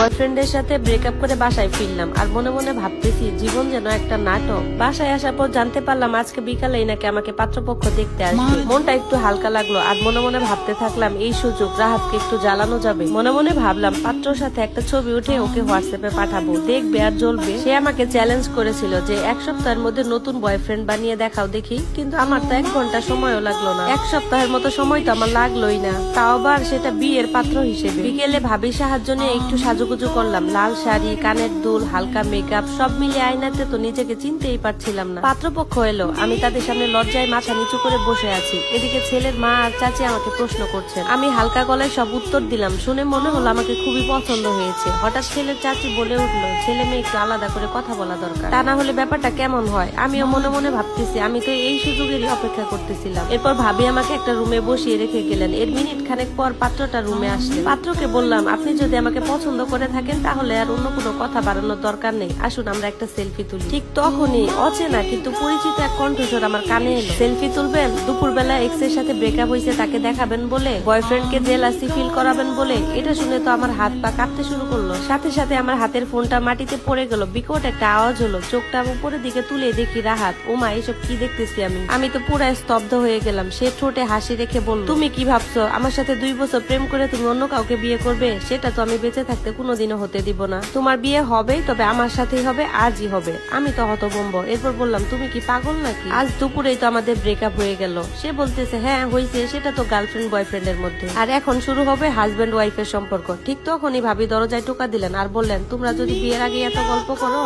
বয়ফ্রেন্ডের সাথে ব্রেকআপ করে বাসায় ফিরলাম আর মনে মনে ভাবতেছি জীবন যেন একটা নাটক। বাসায় আসার পর জানতে পারলাম আজকে বিকালেই নাকি আমাকে পাত্রপক্ষ দেখতে আসবে। মনটা একটু হালকা লাগলো আর মনে মনে ভাবতে থাকলাম এই সুযোগ রাহাতকে একটু জ্বালানো যাবে। মনে মনে ভাবলাম পাত্রর সাথে একটা ছবি উঠে ওকে হোয়াটসঅ্যাপে পাঠাবো, দেখবে আর জ্বলবে। সে আমাকে চ্যালেঞ্জ করেছিল যে 1 সপ্তাহের মধ্যে নতুন বয়ফ্রেন্ড বানিয়ে দেখাও দেখি, কিন্তু আমার তো 1 ঘন্টা সময়ও লাগলো না। 1 সপ্তাহের মতো সময় তো আমার লাগলোই না, তাও আবার সেটা বিয়ের পাত্র হিসেবে। বিকেলে ভাবির সাহায্য নিয়ে একটু সাজুগুজু করলাম, লাল শাড়ি, কানের দুল, হালকা মেকআপ সব মিলিয়ে আয়নাতে তো নিজেকে চিনতেই পারছিলাম না। পাত্রপক্ষ এলো, আমি তাদের সামনে লজ্জায় মাথা নিচু করে বসে আছি। এদিকে ছেলের মা আর চাচি আমাকে প্রশ্ন করছেন। আমি হালকা গলায় সব উত্তর দিলাম, শুনে মনে হলো আমাকে খুবই পছন্দ হয়েছে। হঠাৎ ছেলের চাচি বলে উঠলো ছেলে মেয়ে একটু আলাদা করে কথা বলা দরকার, তা না হলে ব্যাপারটা কেমন হয়। আমিও মনে মনে ভাবতেছি আমি তো এই সুযোগেরই অপেক্ষা করতেছিলাম। এরপর ভাবি আমাকে একটা রুমে বসিয়ে রেখে গেলেন। এর মিনিট খানেক পর পাত্রটা রুমে আসলেন। পাত্রকে বললাম আপনি যদি আমাকে পছন্দ করে থাকেন তাহলে আর অন্য কোনো কথা বাড়ানোর দরকার নেই, আসুন আমরা একটা সেলফি তুলি। ঠিক তখনই অচেনা কিন্তু পরিচিত এক কণ্ঠস্বর আমার কানে এলো। সেলফি তুলবেন? দুপুরবেলা এক্স এর সাথে ব্রেকআপ হয়েছে তাকে দেখাবেন বলে, বয়ফ্রেন্ডকে জেলাসি ফিল করাবেন বলে। এটা শুনে তো আমার হাত পা কাঁপতে শুরু করলো। সাথে সাথে আমার হাতের ফোনটা মাটিতে পড়ে গেল। বিকট একটা আওয়াজ হলো। চোখটা উপরের দিকে তুলে দেখি রাহাত। ওমা, এসব কি দেখতেছি আমি তো পুরো স্তব্ধ হয়ে গেলাম। সে ঠোঁটে হাসি রেখে বলল, তুমি কি ভাবছো আমার সাথে 2 বছর প্রেম করে তুমি অন্য কাউকে বিয়ে করবে? সেটা তো আমি বেঁচে থাকতে কোনোদিনও হতে দিব না। তোমার বিয়ে হবেই, তবে আমার সাথেই হবে, আজই হবে। আমি তো হতভম্ব। এরপর বললাম তুমি কি পাগল নাকি? আজ দুপুরেই তো আমাদের ব্রেকআপ হয়ে গেল। সে বলতেছে হ্যাঁ হয়েছে, সেটা তো গার্লফ্রেন্ড বয়ফ্রেন্ডের মধ্যে, আর এখন শুরু হবে হাজবেন্ড ওয়াইফের সম্পর্ক। ঠিক তখনই ভাবি দরজায় টোকা দিলেন আর বললেন তোমরা যদি বিয়ের আগে এত গল্প করো,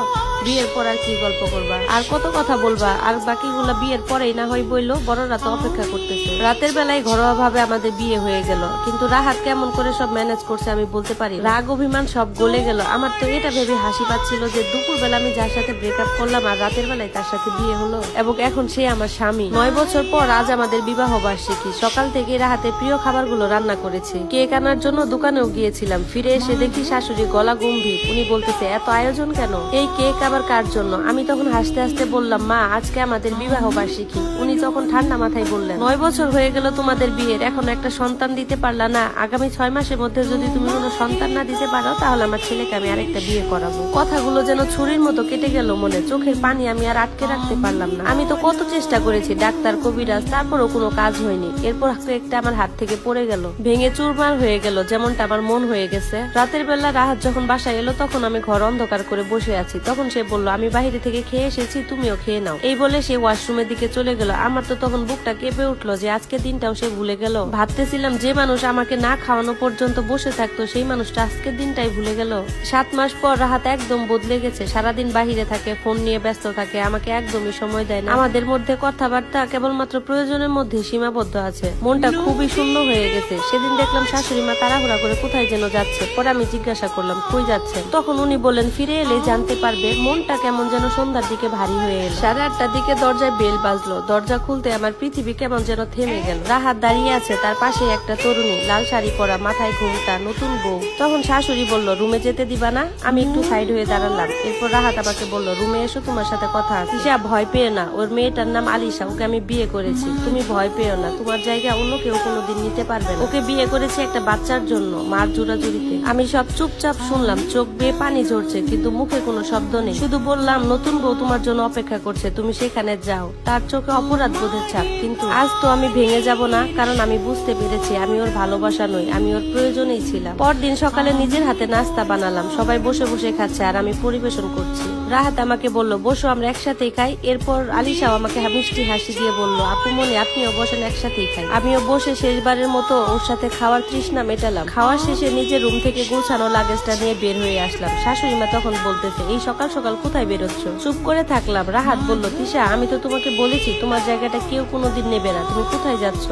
বিয়ের পর আর কি গল্প করবা, আর কত কথা বলবা, আর বাকিগুলা বিয়ের পরেই না হয় বললো, বড়রা তো অপেক্ষা করতেছে। রাতের বেলায় ঘরোয়া ভাবে আমাদের বিয়ে হয়ে গেল, কিন্তু রাহাত কেমন করে সব ম্যানেজ করছে আমি বলতে পারি। রাগ অভিমান সব গলে গেল। আমার তো এটা ভেবে হাসি পাচ্ছিল যে দুপুর বেলা আমি যার সাথে ব্রেকআপ করলাম আর রাতের বেলায় তার সাথে বিয়ে হলো, এবং এখন সে আমার স্বামী। 9 বছর পর আজ আমাদের বিবাহ বার্ষিকী। সকাল থেকে রাহাতের প্রিয় খাবারগুলো রান্না করেছে। কেক আনার জন্য দোকানেও গিয়েছিলাম। ফিরে এসে দেখি শাশুড়ি গলা গম্ভীর। উনি বলতেছে এত আয়োজন কেন? এই কেক আবার কার জন্য? আমি তখন হাসতে হাসতে বললাম মা আজকে আমাদের বিবাহ বার্ষিকী। উনি তখন ঠান্ডা মাথায় বললেন 9 বছর হয়ে গেল তোমাদের বিয়ের, এখন একটা সন্তান দিতে পারলা না? আগামী 6 মাসের মধ্যে যদি তুমি কোনো সন্তান না দিতে পারো তাহলে আমার ছেলেকে আমি আরেকটা বিয়ে করাবো। কথাগুলো যেন ছুরির মতো কেটে গেল মনে। চোখের পানি আমি আর আটকে রাখতে পারলাম না। আমি তো কত চেষ্টা করেছি, ডাক্তার, কবিরাজ, তারপরও কোনো কাজ হয়নি। এরপর একটা আমার হাত থেকে পড়ে গেল, ভেঙে চুরমার হয়ে গেল, যেমনটা আমার মন হয়ে গেছে। রাতের বেলা রাহাত যখন বাসায় এলো তখন আমি ঘর অন্ধকার করে বসে আছি। তখন সে বলল আমি বাইরে থেকে খেয়ে এসেছি, তুমিও খেয়ে নাও। এই বলে সে ওয়াশরুমের দিকে চলে গেল। আমার তো তখন বুকটা কেঁপে উঠলো যে আজকে দিনটাও সে ভুলে গেল। ভাবতেছিলাম যে মানুষ আমাকে না খাওয়ানো পর্যন্ত বসে থাকতো সেই মানুষটা আজকের দিনটাই ভুলে গেল। 7 মাস পর রাহাত একদম বদলে গেছে। সারাদিন বাহিরে থাকে, ফোন নিয়ে ব্যস্ত থাকে, আমাকে একদমই সময় দেয় না। আমাদের মধ্যে কথাবার্তা কেবলমাত্র প্রয়োজনের মধ্যে সীমাবদ্ধ আছে। মনটা খুবই শূন্য হয়ে গেছে। সেদিন দেখলাম শাশুড়ি মা তাড়াহুড়া করে কোথায় যেন যাচ্ছে। পরে আমি জিজ্ঞাসা করলাম কই যাচ্ছেন? তখন উনি বলেন ফিরে এলে জানতে পারবে। মনটা কেমন যেন সন্ধ্যার দিকে ভারী হয়ে এলো। 8:30টার দিকে দরজায় বেল বাজলো। দরজা খুলতে আমার পৃথিবী কেমন যেন থেমে গেল। রাহাত দাঁড়িয়ে আছে, তার পাশে একটা তরুণী, লাল শাড়ি পরা, মাথায় ঘুমটা, নতুন বউ। তখন শাশুড়ি বলল রুমে যেতে দিবা না? আমি একটু সাইড হয়ে দাঁড়ালাম। এরপর রাহাত আমাকে বলল রুমে এসো, তোমার সাথে কথা আছে। ঈশা ভয় পেও না, ওর মেয়েটার নাম আলিশা, ওকে আমি বিয়ে করেছি। তুমি ভয় পেও না, তোমার জায়গা অন্য কেউ কোনোদিন নিতে পারবে না। ওকে বিয়ে করেছি একটা বাচ্চার জন্য, মার জোড়াজুড়িতে। আমি সব চুপচাপ শুনলাম, চোখ বেয়ে পানি ঝরছে, কিন্তু মুখে কোনো শব্দ নেই। শুধু বললাম নতুন বউ তোমার জন্য অপেক্ষা করছে, তুমি সেখানে যাও। তার চোখে অপরাধ বোধের ছাপ। কিন্তু আজ তো আমি ভেঙে যাব না, কারণ আমি বুঝতে পেরেছি আমি ওর ভালোবাসা নই, আমি ওর প্রয়োজনেই ছিলাম। পরদিন সকালে নিজের হাতে নাস্তা বানালাম। সবাই বসে বসে খাচ্ছে আর আমি পরিবেশন করছি। রাহাত আমাকে বলল বসো, আমরা একসাথেই খাই। এরপর আলিশাও আমাকে মিষ্টি হাসি দিয়ে বলল আপু মনে আপনিও বসেন, একসাথেই খাই। আমিও বসে শেষবারের মতো ওর সাথে খাওয়ার তৃষ্ণা মেটালাম। খাওয়ার শেষে নিজের রুম থেকে গোছানো লাগেজটা নিয়ে বের হয়ে আসলাম। শাশুড়ি মা তখন বলতেছে এই সকাল সকাল কোথায় বেরোচ্ছ? চুপ করে থাকলাম। রাহাত বলল তিশা আমি তো তোমাকে বলেছি তোমার জায়গাটা কেউ কোনোদিন নেবে না, তুমি কোথায় যাচ্ছ?